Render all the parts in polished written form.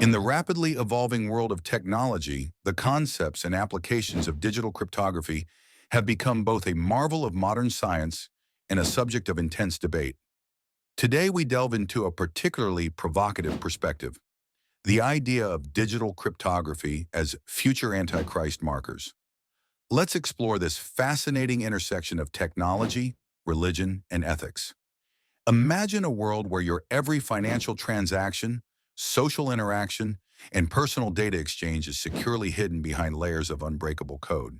In the rapidly evolving world of technology, the concepts and applications of digital cryptography have become both a marvel of modern science and a subject of intense debate. Today, we delve into a particularly provocative perspective, the idea of digital cryptography as future Antichrist markers. Let's explore this fascinating intersection of technology, religion, and ethics. Imagine a world where your every financial transaction, social interaction, and personal data exchange is securely hidden behind layers of unbreakable code.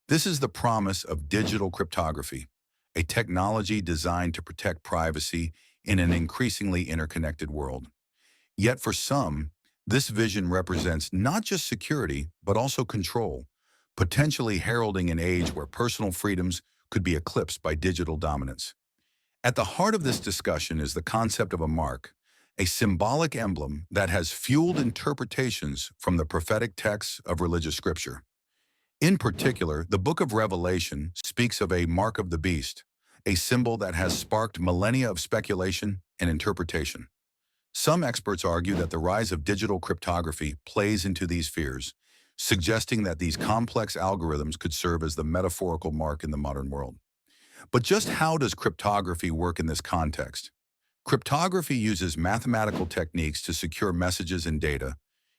This is the promise of digital cryptography, a technology designed to protect privacy in an increasingly interconnected world. Yet for some, this vision represents not just security, but also control, potentially heralding an age where personal freedoms could be eclipsed by digital dominance. At the heart of this discussion is the concept of a mark, a symbolic emblem that has fueled interpretations from the prophetic texts of religious scripture. In particular, the book of Revelation speaks of a mark of the beast, a symbol that has sparked millennia of speculation and interpretation. Some experts argue that the rise of digital cryptography plays into these fears, suggesting that these complex algorithms could serve as the metaphorical mark in the modern world. But just how does cryptography work in this context? Cryptography uses mathematical techniques to secure messages and data,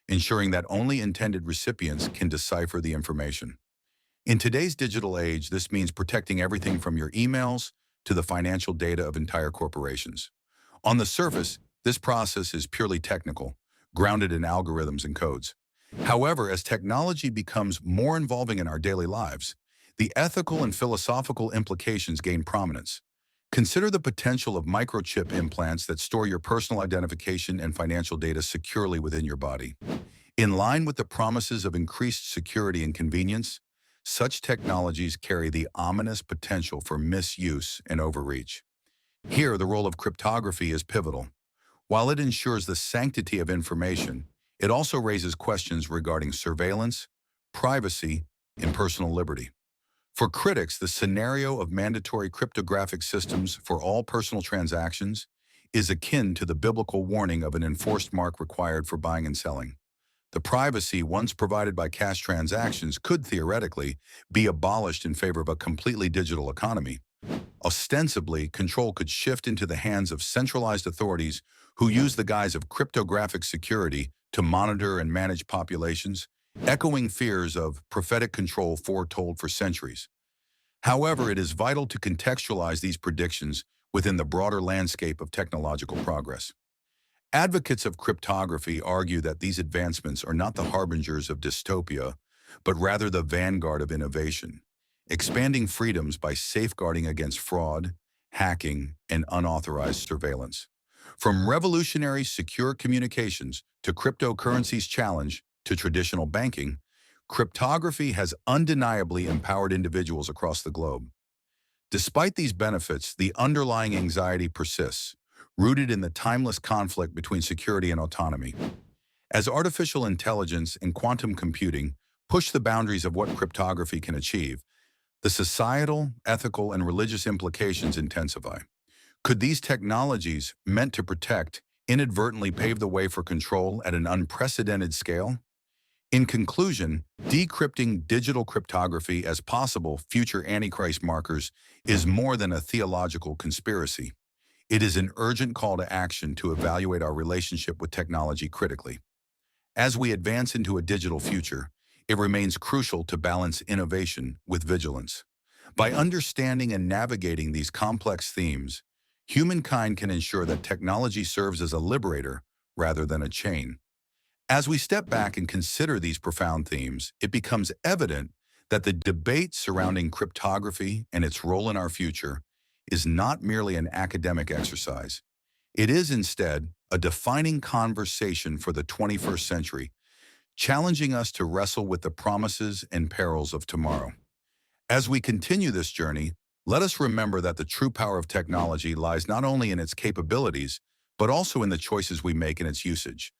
ensuring that only intended recipients can decipher the information. In today's digital age, this means protecting everything from your emails to the financial data of entire corporations. On the surface, this process is purely technical, grounded in algorithms and codes. However, as technology becomes more involving in our daily lives, the ethical and philosophical implications gain prominence. Consider the potential of microchip implants that store your personal identification and financial data securely within your body. In line with the promises of increased security and convenience, such technologies carry the ominous potential for misuse and overreach. Here, the role of cryptography is pivotal. While it ensures the sanctity of information, it also raises questions regarding surveillance, privacy, and personal liberty. For critics, the scenario of mandatory cryptographic systems for all personal transactions is akin to the biblical warning of an enforced mark required for buying and selling. The privacy once provided by cash transactions could theoretically be abolished in favor of a completely digital economy. Ostensibly, control could shift into the hands of centralized authorities who use the guise of cryptographic security to monitor and manage populations, echoing fears of prophetic control foretold for centuries. However, it is vital to contextualize these predictions within the broader landscape of technological progress. Advocates of cryptography argue that these advancements are not the harbingers of dystopia, but rather the vanguard of innovation, expanding freedoms by safeguarding against fraud, hacking, and unauthorized surveillance. From revolutionary secure communications to cryptocurrency's challenge to traditional banking, cryptography has undeniably empowered individuals across the globe. Despite these benefits, the underlying anxiety persists, rooted in the timeless conflict between security and autonomy. As artificial intelligence and quantum computing push the boundaries of what cryptography can achieve, the societal, ethical, and religious implications intensify. Could these technologies, meant to protect, inadvertently pave the way for control at an unprecedented scale? In conclusion, decrypting digital cryptography as possible future Antichrist markers is more than a theological conspiracy. It is an urgent call to action to evaluate our relationship with technology critically. As we advance into a digital future, it remains crucial to balance innovation with vigilance. By understanding and navigating these complex themes, humankind can ensure that technology serves as a liberator rather than a chain. As we step back and consider these profound themes, it becomes evident that the debate surrounding cryptography and its role in our future is not merely an academic exercise. It is instead a defining conversation for the 21st century, challenging us to wrestle with the promises and perils of tomorrow. As we continue this journey, let us remember that the true power of technology lies not only in its capabilities, but also in the choices we make in its usage.